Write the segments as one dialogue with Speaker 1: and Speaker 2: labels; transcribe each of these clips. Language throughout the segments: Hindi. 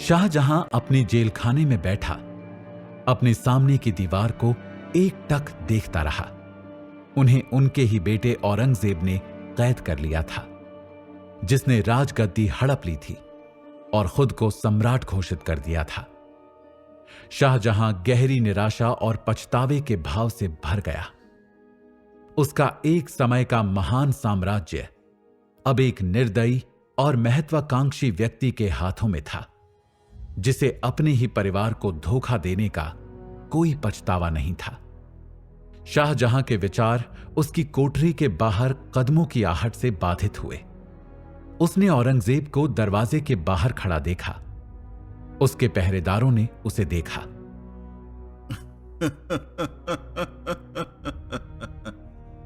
Speaker 1: शाहजहां अपने जेल खाने में बैठा अपने सामने की दीवार को एकटक देखता रहा। उन्हें उनके ही बेटे औरंगजेब ने कैद कर लिया था, जिसने राजगद्दी हड़प ली थी और खुद को सम्राट घोषित कर दिया था। शाहजहां गहरी निराशा और पछतावे के भाव से भर गया। उसका एक समय का महान साम्राज्य अब एक निर्दयी और महत्वाकांक्षी व्यक्ति के हाथों में था, जिसे अपने ही परिवार को धोखा देने का कोई पछतावा नहीं था। शाहजहां के विचार उसकी कोठरी के बाहर कदमों की आहट से बाधित हुए। उसने औरंगजेब को दरवाजे के बाहर खड़ा देखा। उसके पहरेदारों ने उसे देखा।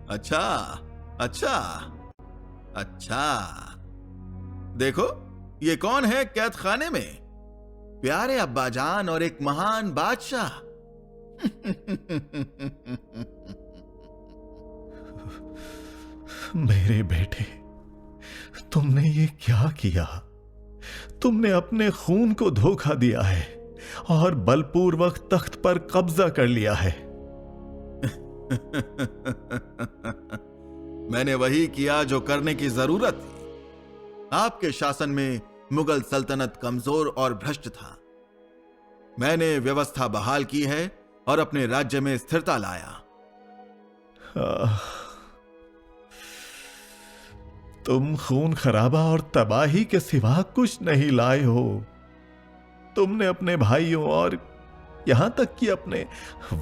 Speaker 2: अच्छा अच्छा अच्छा, देखो ये कौन है कैद खाने में? प्यारे अब्बाजान और एक महान बादशाह।
Speaker 3: मेरे बेटे, तुमने ये क्या किया? तुमने अपने खून को धोखा दिया है और बलपूर्वक तख्त पर कब्जा कर लिया है।
Speaker 2: मैंने वही किया जो करने की जरूरत थी। आपके शासन में मुगल सल्तनत कमजोर और भ्रष्ट था। मैंने व्यवस्था बहाल की है और अपने राज्य में स्थिरता लाया।
Speaker 3: तुम खून खराबा और तबाही के सिवा कुछ नहीं लाए हो। तुमने अपने भाइयों और यहां तक कि अपने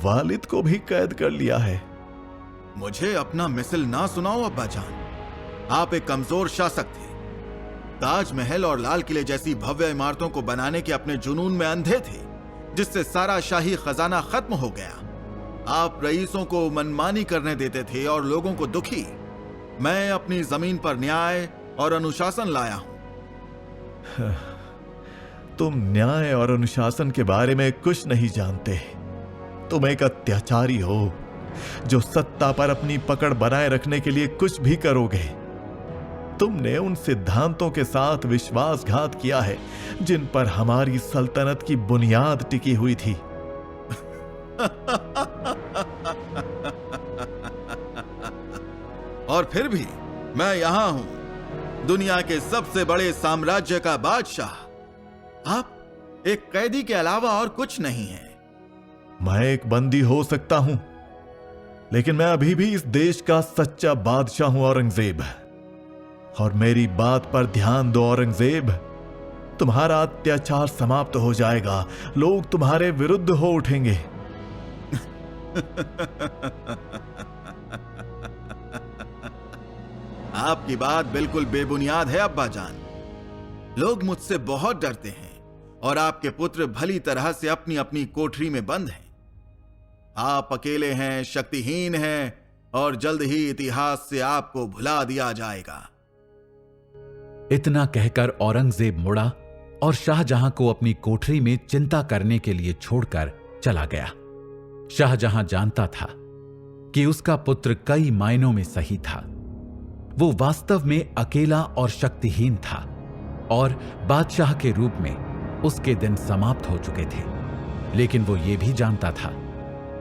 Speaker 3: वालिद को भी कैद कर लिया है।
Speaker 2: मुझे अपना मिसल ना सुनाओ अब्बाजान। आप एक कमजोर शासक थे। ताजमहल और लाल किले जैसी भव्य इमारतों को बनाने के अपने जुनून में अंधे थे, जिससे सारा शाही खजाना खत्म हो गया। आप रईसों को मनमानी करने देते थे और लोगों को दुखी। मैं अपनी जमीन पर न्याय और अनुशासन लाया हूं।
Speaker 3: तुम न्याय और अनुशासन के बारे में कुछ नहीं जानते। तुम एक अत्याचारी हो जो सत्ता पर अपनी पकड़ बनाए रखने के लिए कुछ भी करोगे। तुमने उन सिद्धांतों के साथ विश्वासघात किया है जिन पर हमारी सल्तनत की बुनियाद टिकी हुई थी।
Speaker 2: और फिर भी मैं यहां हूं, दुनिया के सबसे बड़े साम्राज्य का बादशाह। आप एक कैदी के अलावा और कुछ नहीं है।
Speaker 3: मैं एक बंदी हो सकता हूं, लेकिन मैं अभी भी इस देश का सच्चा बादशाह हूं औरंगजेब। और मेरी बात पर ध्यान दो औरंगजेब, तुम्हारा अत्याचार समाप्त हो जाएगा। लोग तुम्हारे विरुद्ध हो उठेंगे।
Speaker 2: आपकी बात बिल्कुल बेबुनियाद है अब्बाजान। लोग मुझसे बहुत डरते हैं और आपके पुत्र भली तरह से अपनी अपनी कोठरी में बंद हैं। आप अकेले हैं, शक्तिहीन हैं और जल्द ही इतिहास से आपको भुला दिया जाएगा।
Speaker 1: इतना कहकर औरंगजेब मुड़ा और शाहजहां को अपनी कोठरी में चिंता करने के लिए छोड़कर चला गया। शाहजहां जानता था कि उसका पुत्र कई मायनों में सही था। वो वास्तव में अकेला और शक्तिहीन था और बादशाह के रूप में उसके दिन समाप्त हो चुके थे। लेकिन वो ये भी जानता था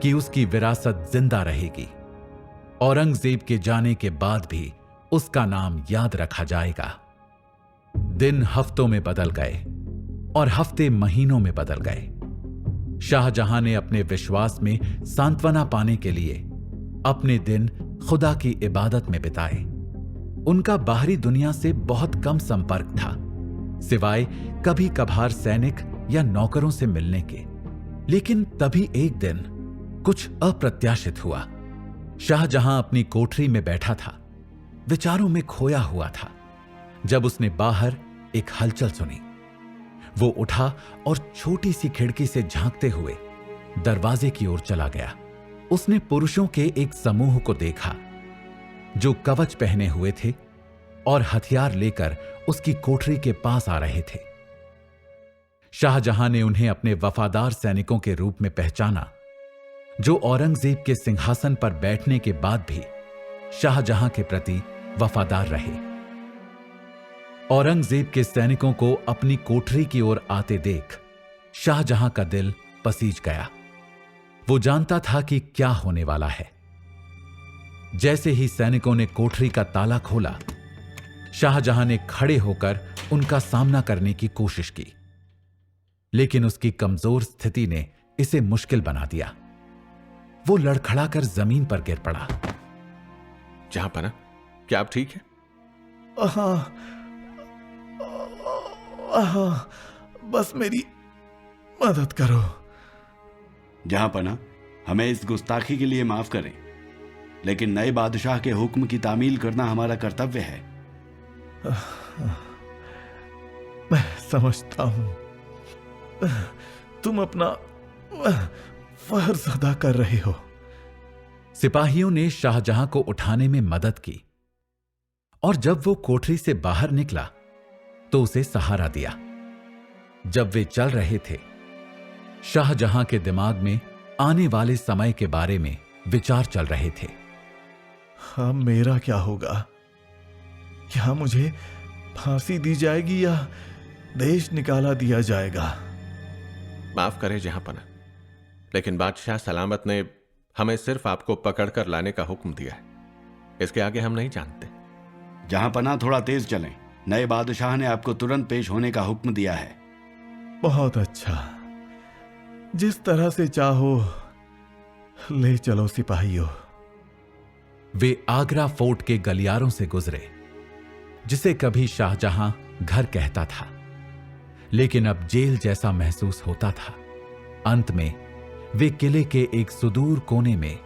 Speaker 1: कि उसकी विरासत जिंदा रहेगी। औरंगजेब के जाने के बाद भी उसका नाम याद रखा जाएगा। दिन हफ्तों में बदल गए और हफ्ते महीनों में बदल गए। शाहजहां ने अपने विश्वास में सांत्वना पाने के लिए अपने दिन खुदा की इबादत में बिताए। उनका बाहरी दुनिया से बहुत कम संपर्क था, सिवाय कभी कभार सैनिक या नौकरों से मिलने के। लेकिन तभी एक दिन कुछ अप्रत्याशित हुआ। शाहजहां अपनी कोठरी में बैठा था, विचारों में खोया हुआ था, जब उसने बाहर एक हलचल सुनी। वो उठा और छोटी सी खिड़की से झांकते हुए दरवाजे की ओर चला गया। उसने पुरुषों के एक समूह को देखा जो कवच पहने हुए थे और हथियार लेकर उसकी कोठरी के पास आ रहे थे। शाहजहां ने उन्हें अपने वफादार सैनिकों के रूप में पहचाना, जो औरंगजेब के सिंहासन पर बैठने के बाद भी शाहजहां के प्रति वफादार रहे। औरंगजेब के सैनिकों को अपनी कोठरी की ओर आते देख शाहजहां का दिल पसीज गया। वो जानता था कि क्या होने वाला है। जैसे ही सैनिकों ने कोठरी का ताला खोला, शाहजहां ने खड़े होकर उनका सामना करने की कोशिश की, लेकिन उसकी कमजोर स्थिति ने इसे मुश्किल बना दिया। वो लड़खड़ाकर जमीन पर गिर पड़ा।
Speaker 4: जहांपना, क्या आप ठीक है?
Speaker 3: बस मेरी मदद करो।
Speaker 5: जहांपना, हमें इस गुस्ताखी के लिए माफ करें, लेकिन नए बादशाह के हुक्म की तामील करना हमारा कर्तव्य है।
Speaker 3: मैं समझता हूं तुम अपना फर्ज अदा कर रहे हो।
Speaker 1: सिपाहियों ने शाहजहां को उठाने में मदद की और जब वो कोठरी से बाहर निकला तो उसे सहारा दिया। जब वे चल रहे थे, शाहजहां के दिमाग में आने वाले समय के बारे में विचार चल रहे थे।
Speaker 3: हाँ, मेरा क्या होगा? क्या मुझे फांसी दी जाएगी या देश निकाला दिया जाएगा?
Speaker 4: माफ करें जहांपना, लेकिन बादशाह सलामत ने हमें सिर्फ आपको पकड़कर लाने का हुक्म दिया है। इसके आगे हम नहीं जानते।
Speaker 5: जहांपना, थोड़ा तेज चलें। नए बादशाह ने आपको तुरंत पेश होने का हुक्म दिया है।
Speaker 3: बहुत अच्छा, जिस तरह से चाहो ले चलो सिपाहियों।
Speaker 1: वे आगरा फोर्ट के गलियारों से गुजरे, जिसे कभी शाहजहां घर कहता था, लेकिन अब जेल जैसा महसूस होता था। अंत में वे किले के एक सुदूर कोने में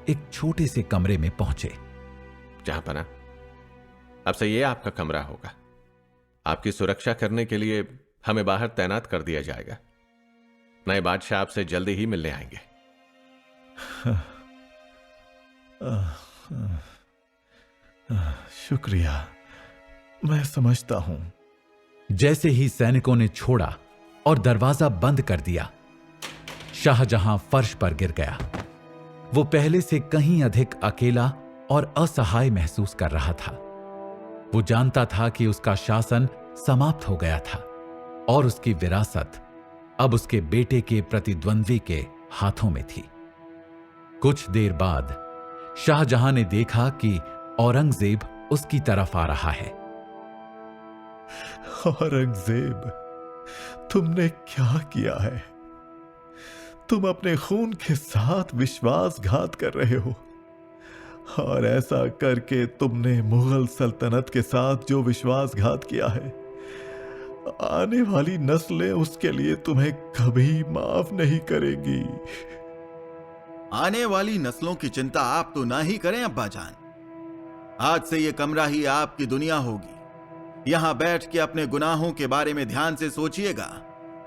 Speaker 1: एक छोटे से कमरे में पहुंचे।
Speaker 4: जहांपना, अब से ये आपका कमरा होगा। आपकी सुरक्षा करने के लिए हमें बाहर तैनात कर दिया जाएगा। नए बादशाह आपसे जल्दी ही मिलने आएंगे।
Speaker 3: शुक्रिया, मैं समझता हूं।
Speaker 1: जैसे ही सैनिकों ने छोड़ा और दरवाजा बंद कर दिया, शाहजहां फर्श पर गिर गया। वो पहले से कहीं अधिक अकेला और असहाय महसूस कर रहा था। वो जानता था कि उसका शासन समाप्त हो गया था और उसकी विरासत अब उसके बेटे के प्रतिद्वंद्वी के हाथों में थी। कुछ देर बाद शाहजहां ने देखा कि औरंगजेब उसकी तरफ आ रहा है।
Speaker 3: औरंगजेब, तुमने क्या किया है? तुम अपने खून के साथ विश्वासघात कर रहे हो, और ऐसा करके तुमने मुगल सल्तनत के साथ जो विश्वासघात किया है, आने वाली नस्लें उसके लिए तुम्हें कभी माफ नहीं करेंगी।
Speaker 2: आने वाली नस्लों की चिंता आप तो ना ही करें अब्बाजान। आज से ये कमरा ही आपकी दुनिया होगी। यहां बैठ के अपने गुनाहों के बारे में ध्यान से सोचिएगा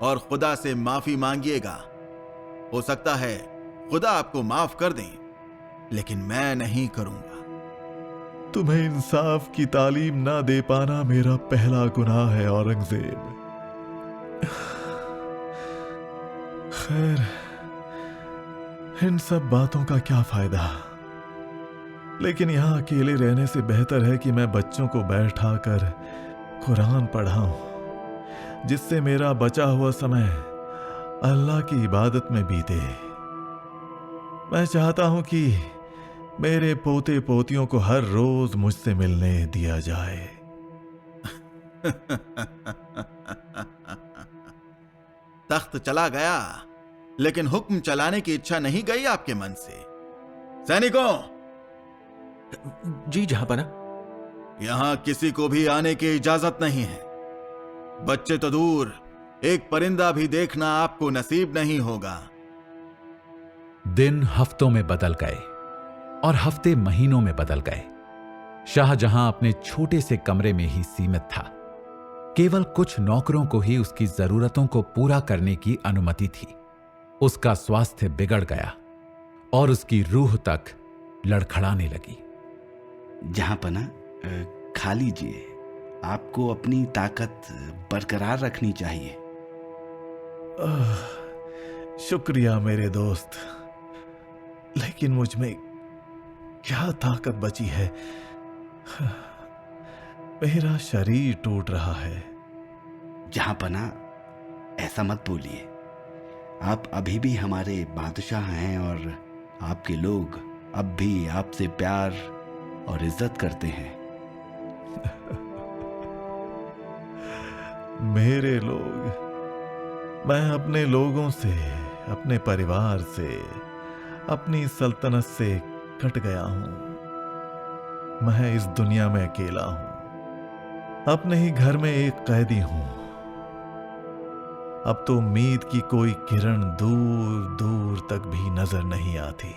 Speaker 2: और खुदा से माफी मांगिएगा। हो सकता है खुदा आपको माफ कर दें, लेकिन मैं नहीं करूंगा।
Speaker 3: तुम्हें इंसाफ की तालीम ना दे पाना मेरा पहला गुनाह है औरंगजेब। खैर, इन सब बातों का क्या फायदा? लेकिन यहां अकेले रहने से बेहतर है कि मैं बच्चों को बैठा कर कुरान पढ़ाऊं, जिससे मेरा बचा हुआ समय अल्लाह की इबादत में बीते। मैं चाहता हूं कि मेरे पोते पोतियों को हर रोज मुझसे मिलने दिया जाए।
Speaker 2: तख्त चला गया, लेकिन हुक्म चलाने की इच्छा नहीं गई आपके मन से। सैनिकों,
Speaker 4: जी जहांपना।
Speaker 2: यहां किसी को भी आने की इजाजत नहीं है। बच्चे तो दूर, एक परिंदा भी देखना आपको नसीब नहीं होगा।
Speaker 1: दिन हफ्तों में बदल गए और हफ्ते महीनों में बदल गए। शाहजहां अपने छोटे से कमरे में ही सीमित था। केवल कुछ नौकरों को ही उसकी जरूरतों को पूरा करने की अनुमति थी। उसका स्वास्थ्य बिगड़ गया और उसकी रूह तक लड़खड़ाने लगी।
Speaker 5: जहांपना, खा लीजिए। आपको अपनी ताकत बरकरार रखनी चाहिए।
Speaker 3: शुक्रिया मेरे दोस्त, लेकिन मुझ में क्या ताकत बची है? मेरा शरीर टूट रहा है।
Speaker 5: जहां पना, ऐसा मत बोलिए। आप अभी भी हमारे बादशाह हैं और आपके लोग अब भी आपसे प्यार और इज्जत करते हैं।
Speaker 3: मेरे लोग, मैं अपने लोगों से, अपने परिवार से, अपनी सल्तनत से कट गया हूं। मैं इस दुनिया में अकेला हूं, अपने ही घर में एक कैदी हूं। अब तो उम्मीद की कोई किरण दूर दूर तक भी नजर नहीं आती।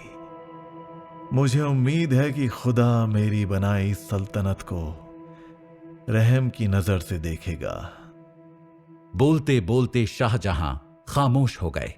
Speaker 3: मुझे उम्मीद है कि खुदा मेरी बनाई सल्तनत को रहम की नजर से देखेगा।
Speaker 1: बोलते बोलते शाहजहां खामोश हो गए।